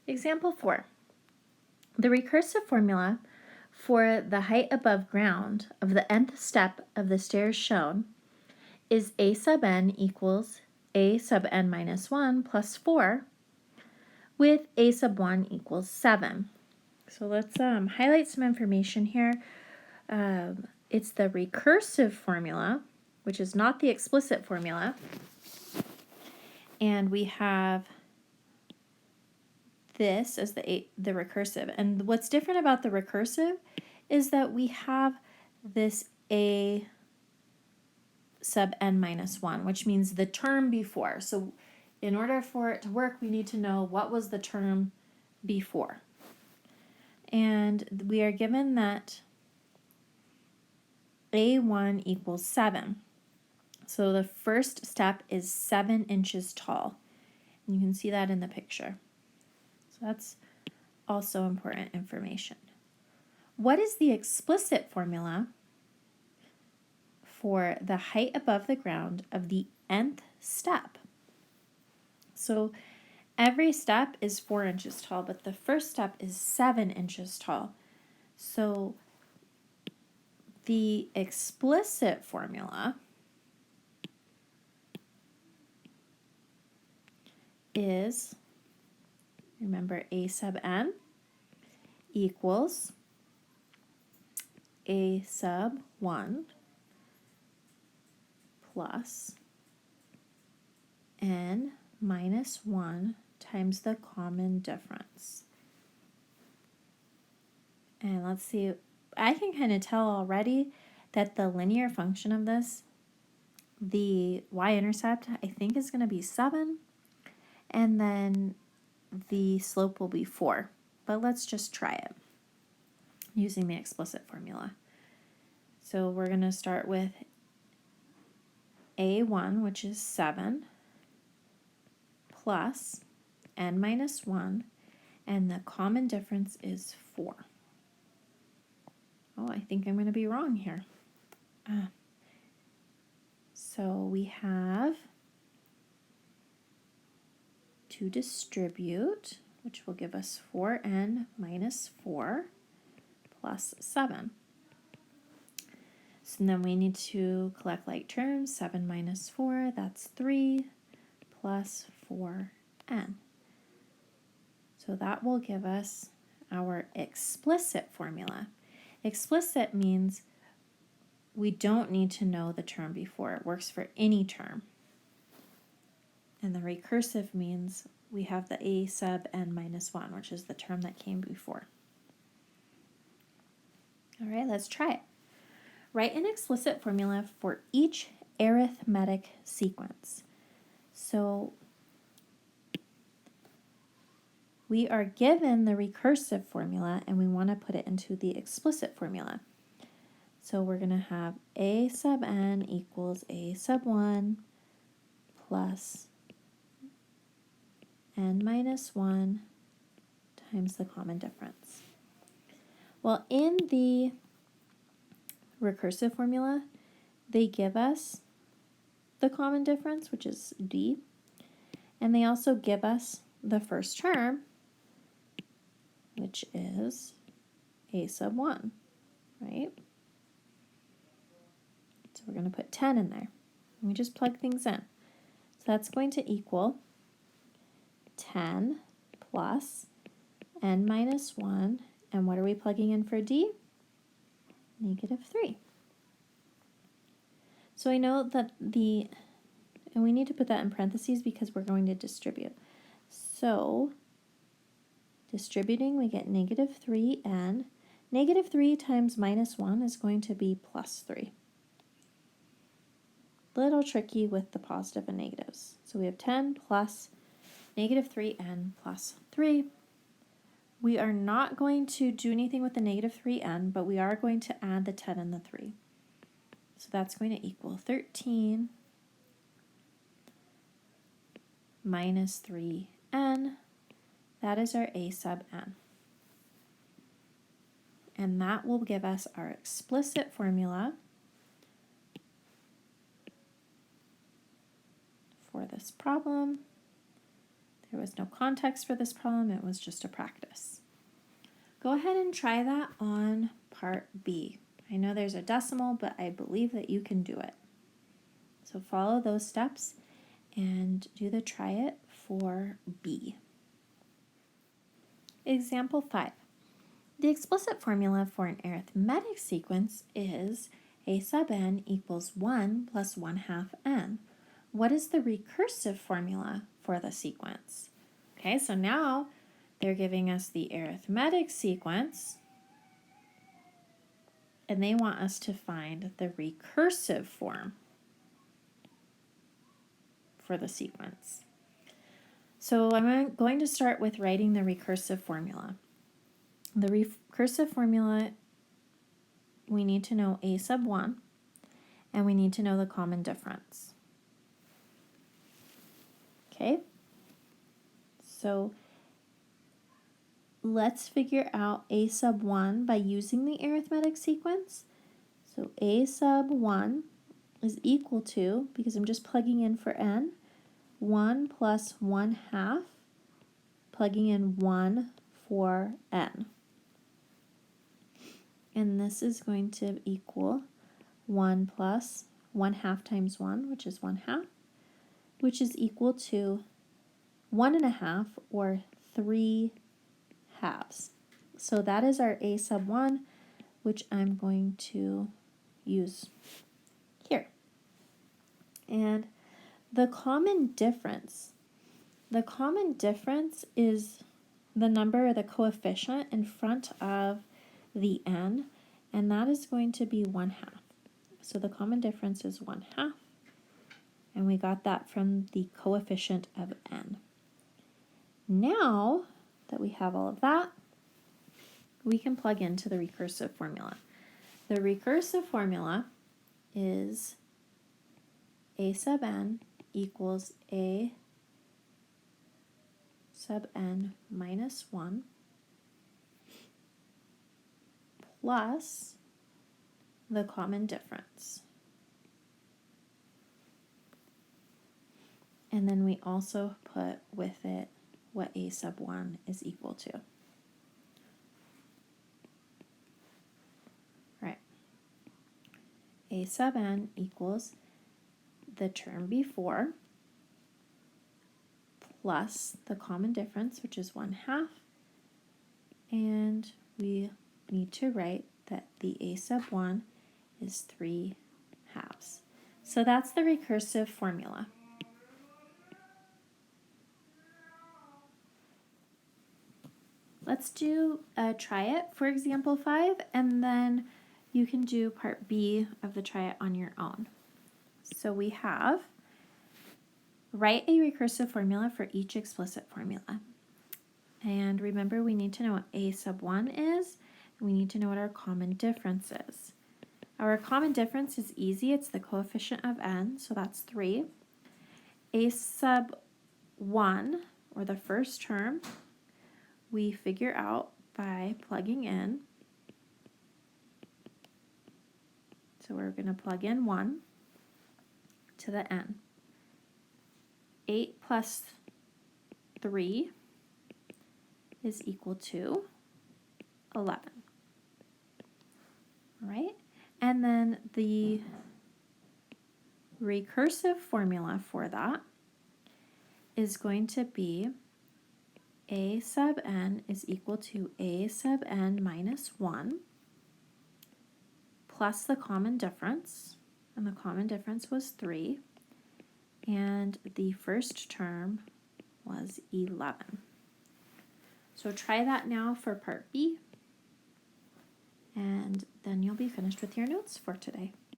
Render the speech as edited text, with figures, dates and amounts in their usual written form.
Example 4. The recursive formula for the height above ground of the nth step of the stairs shown is a sub n equals a sub n minus 1 plus 4 with a sub 1 equals 7. So let's highlight some information here. It's the recursive formula, which is not the explicit formula. And we have this as the recursive. And what's different about the recursive is that we have this a sub n minus 1, which means the term before. So in order for it to work, we need to know what was the term before. And we are given that a1 equals 7. So the first step is 7 inches tall. And you can see that in the picture. So that's also important information. What is the explicit formula for the height above the ground of the nth step? So every step is 4 inches tall, but the first step is 7 inches tall. So the explicit formula is, remember, a sub n equals a sub 1 plus n minus 1 times the common difference. And let's see, I can kind of tell already that the linear function of this, the y-intercept, I think is going to be 7, and then the slope will be 4. But let's just try it using the explicit formula. So we're going to start with a1, which is 7, plus n minus 1, and the common difference is 4. Oh, I think I'm going to be wrong here. So we have to distribute, which will give us 4n minus 4 plus 7. So then we need to collect like terms. 7 minus 4, that's 3, plus 4n. So that will give us our explicit formula. Explicit means we don't need to know the term before. It works for any term. And the recursive means we have the a sub n minus 1, which is the term that came before. All right, let's try it. Write an explicit formula for each arithmetic sequence. So we are given the recursive formula and we want to put it into the explicit formula. So we're going to have a sub n equals a sub 1 plus n minus 1 times the common difference. Well, in the recursive formula, they give us the common difference, which is d, and they also give us the first term, which is a sub 1, right? So we're going to put 10 in there. And we just plug things in. So that's going to equal 10 plus n minus 1, and what are we plugging in for d? Negative 3. So I know that and we need to put that in parentheses because we're going to distribute. So distributing, we get negative 3n. Negative 3 times minus 1 is going to be plus 3. Little tricky with the positive and negatives. So we have 10 plus negative 3n plus 3. We are not going to do anything with the negative 3n, but we are going to add the 10 and the 3. So that's going to equal 13 minus 3n. That is our a sub n. And that will give us our explicit formula for this problem. There was no context for this problem, it was just a practice. Go ahead and try that on part B. I know there's a decimal, but I believe that you can do it. So follow those steps and do the try it for B. Example 5. The explicit formula for an arithmetic sequence is a sub n equals 1 plus 1/2 n. What is the recursive formula for the sequence? Okay, so now they're giving us the arithmetic sequence, and they want us to find the recursive form for the sequence. So I'm going to start with writing the recursive formula. The recursive formula, we need to know a sub 1, and we need to know the common difference. Okay, so let's figure out a sub 1 by using the arithmetic sequence. So a sub 1 is equal to, because I'm just plugging in for n, 1 plus 1/2, plugging in 1 for n. And this is going to equal 1 plus 1/2 times 1, which is 1/2, which is equal to 1.5 or 3 halves. So that is our a sub 1, which I'm going to use here. And the common difference is the number or the coefficient in front of the n, and that is going to be 1/2. So the common difference is 1/2, and we got that from the coefficient of n. Now that we have all of that, we can plug into the recursive formula. The recursive formula is a sub n equals a sub n minus 1 plus the common difference. And then we also put with it what a sub 1 is equal to. Right. A sub n equals the term before plus the common difference, which is 1/2. And we need to write that the a sub 1 is 3 halves. So that's the recursive formula. Let's do a try it for example 5, and then you can do part B of the try it on your own. So we have write a recursive formula for each explicit formula. And remember, we need to know what a sub 1 is, and we need to know what our common difference is. Our common difference is easy. It's the coefficient of n, so that's 3. A sub 1, or the first term, we figure out by plugging in. So we're going to plug in 1 to the n. 8 plus 3 is equal to 11. All right? And then the recursive formula for that is going to be a sub n is equal to a sub n minus 1 plus the common difference, and the common difference was 3, and the first term was 11. So try that now for part B, and then you'll be finished with your notes for today.